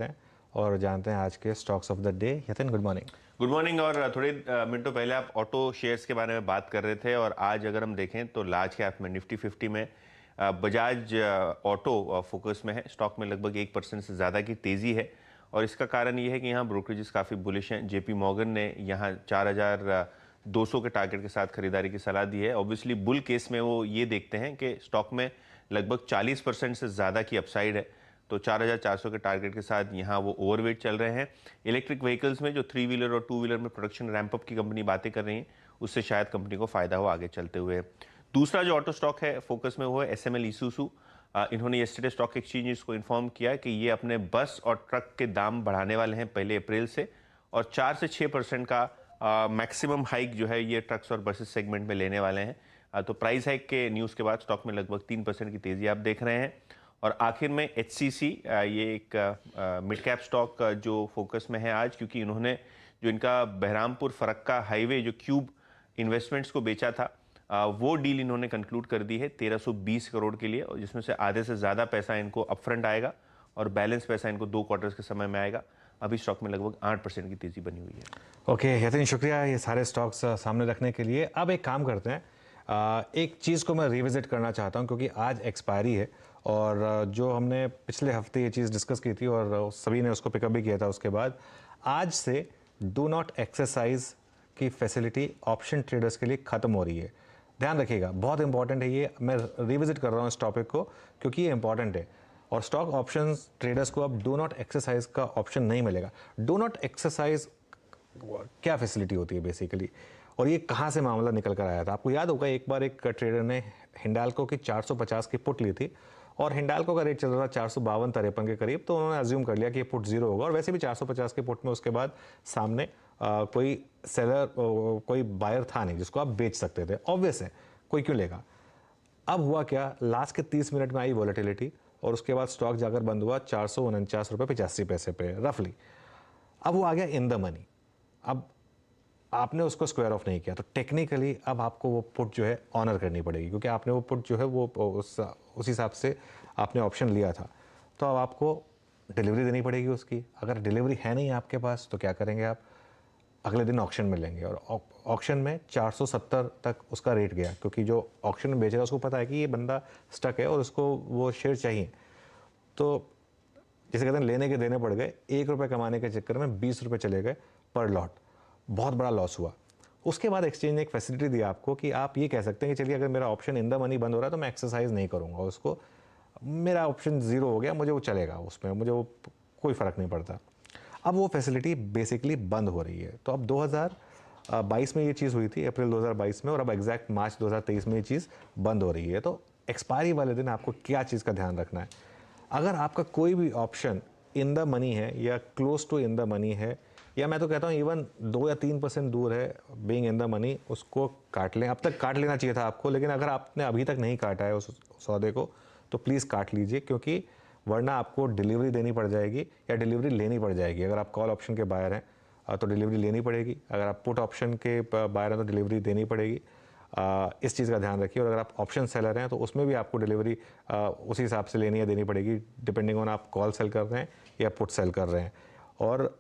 हैं और जानते हैं आज के stocks of the day. Yatin, good morning. Good morning. और थोड़े मिनटों पहले आप ऑटो शेयर्स के बारे में बात कर रहे थे और आज अगर हम देखें तो लार्ज कैप में निफ्टी 50 में बजाज ऑटो फोकस में है। स्टॉक में लगभग 1% से ज़्यादा की तेज़ी है और इसका कारण ये है कि यहाँ ब्रोकरेजेस काफ़ी बुलिश हैं। जेपी मॉर्गन ने यहाँ 4200 के टारगेट के साथ खरीदारी की सलाह दी है। ऑब्वियसली बुल केस में वो ये देखते हैं कि स्टॉक में लगभग 40% से ज़्यादा की अपसाइड है, तो 4400 के टारगेट के साथ यहाँ वो ओवरवेट चल रहे हैं। इलेक्ट्रिक व्हीकल्स में जो 3 व्हीलर और 2 व्हीलर में प्रोडक्शन रैंपअप की कंपनी बातें कर रही है, उससे शायद कंपनी को फायदा हो आगे चलते हुए। दूसरा जो ऑटो स्टॉक है फोकस में वो है एसएमएल ईसुसु। इन्होंने येस्टरडे स्टॉक एक्सचेंजेस को इन्फॉर्म किया कि ये अपने बस और ट्रक के दाम बढ़ाने वाले हैं 1 अप्रैल से और 4 से 6% का मैक्सिमम हाइक जो है ये ट्रक्स और बसेस सेगमेंट में लेने वाले हैं। तो प्राइस हाइक के न्यूज़ के बाद स्टॉक में लगभग 3% की तेज़ी आप देख रहे हैं। और आखिर में एचसीसी, ये एक मिड कैप स्टॉक जो फोकस में है आज, क्योंकि इन्होंने जो इनका बहरामपुर फरक्का हाईवे जो क्यूब इन्वेस्टमेंट्स को बेचा था, वो डील इन्होंने कंक्लूड कर दी है 1320 करोड़ के लिए, और जिसमें से आधे से ज़्यादा पैसा इनको अपफ्रंट आएगा और बैलेंस पैसा इनको 2 क्वार्टर्स के समय में आएगा। अभी स्टॉक में लगभग 8% की तेज़ी बनी हुई है। ओके यतिन, शुक्रिया ये सारे स्टॉक्स सामने रखने के लिए। अब एक काम करते हैं, एक चीज़ को मैं रिविजिट करना चाहता हूँ क्योंकि आज एक्सपायरी है और जो हमने पिछले हफ्ते ये चीज़ डिस्कस की थी और सभी ने उसको पिकअप भी किया था, उसके बाद आज से डू नॉट एक्सरसाइज की फैसिलिटी ऑप्शन ट्रेडर्स के लिए ख़त्म हो रही है। ध्यान रखिएगा, बहुत इंपॉर्टेंट है ये। मैं रिविजिट कर रहा हूँ इस टॉपिक को क्योंकि ये इंपॉर्टेंट है और स्टॉक ऑप्शंस ट्रेडर्स को अब डू नॉट एक्सरसाइज का ऑप्शन नहीं मिलेगा। डू नॉट एक्सरसाइज क्या फैसिलिटी होती है बेसिकली, और ये कहाँ से मामला निकल कर आया था? आपको याद होगा एक बार एक ट्रेडर ने हिंडाल्को की 450 की पुट ली थी और हिंडाल्को का रेट चल रहा था 452-53 के करीब, तो उन्होंने अज्यूम कर लिया कि ये पुट जीरो होगा और वैसे भी 450 के पुट में उसके बाद सामने कोई सेलर कोई बायर था नहीं जिसको आप बेच सकते थे। ऑब्वियस है, कोई क्यों लेगा। अब हुआ क्या, लास्ट के 30 मिनट में आई वॉलेटिलिटी और उसके बाद स्टॉक जाकर बंद हुआ 449 रुपये 85 पैसे पे रफली। अब वो आ गया इन द मनी। अब आपने उसको स्क्वायर ऑफ नहीं किया तो टेक्निकली अब आपको वो पुट जो है ऑनर करनी पड़ेगी क्योंकि आपने वो पुट जो है वो उस हिसाब से आपने ऑप्शन लिया था, तो अब आपको डिलीवरी देनी पड़ेगी उसकी। अगर डिलीवरी है नहीं आपके पास तो क्या करेंगे आप? अगले दिन ऑक्शन में लेंगे और ऑक्शन में 470 तक उसका रेट गया क्योंकि जो ऑक्शन में बेच रहा है उसको पता है कि ये बंदा स्टक है और उसको वो शेयर चाहिए। तो जिसे कहते हैं लेने के देने पड़ गए। 1 रुपये कमाने के चक्कर में 20 रुपये चले गए पर लॉट, बहुत बड़ा लॉस हुआ। उसके बाद एक्सचेंज ने एक फैसिलिटी दी आपको कि आप ये कह सकते हैं कि चलिए अगर मेरा ऑप्शन इन द मनी बंद हो रहा है तो मैं एक्सरसाइज नहीं करूँगा उसको, मेरा ऑप्शन ज़ीरो हो गया, मुझे वो चलेगा, उसमें मुझे वो कोई फ़र्क नहीं पड़ता। अब वो फैसिलिटी बेसिकली बंद हो रही है। तो अब 2022 में ये चीज़ हुई थी, अप्रैल 2022 में, और अब एग्जैक्ट मार्च 2023 में ये चीज़ बंद हो रही है। तो एक्सपायरी वाले दिन आपको क्या चीज़ का ध्यान रखना है? अगर आपका कोई भी ऑप्शन इन द मनी है या close to in the money है, या मैं तो कहता हूँ इवन 2 या 3% दूर है बीइंग इन द मनी, उसको काट लें। अब तक काट लेना चाहिए था आपको, लेकिन अगर आपने अभी तक नहीं काटा है उस सौदे को तो प्लीज़ काट लीजिए क्योंकि वरना आपको डिलीवरी देनी पड़ जाएगी या डिलीवरी लेनी पड़ जाएगी। अगर आप कॉल ऑप्शन के बायर हैं तो डिलीवरी लेनी पड़ेगी, अगर आप पुट ऑप्शन के बायर हैं तो डिलीवरी देनी पड़ेगी। इस चीज़ का ध्यान रखिए। और अगर आप ऑप्शन सेलर हैं तो उसमें भी आपको डिलीवरी उसी हिसाब से लेनी या देनी पड़ेगी डिपेंडिंग ऑन आप कॉल सेल कर रहे हैं या पुट सेल कर रहे हैं। और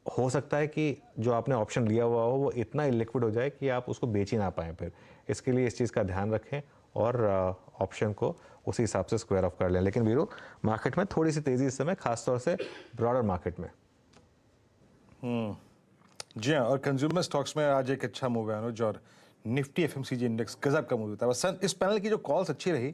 हो सकता है कि जो आपने ऑप्शन लिया हुआ हो वो इतना इलिक्विड हो जाए कि आप उसको बेच ही ना पाएँ फिर। इसके लिए इस चीज़ का ध्यान रखें और ऑप्शन को उसी हिसाब से स्क्वायर ऑफ कर लें। लेकिन वीरू, मार्केट में थोड़ी सी तेज़ी इस समय, खासतौर से ब्रॉडर मार्केट में। जी हाँ, और कंज्यूमर स्टॉक्स में आज एक अच्छा मूव है अनुज, और निफ्टी एफएमसीजी इंडेक्स गजब का मूव होता है। बस इस पैनल की जो कॉल्स अच्छी रही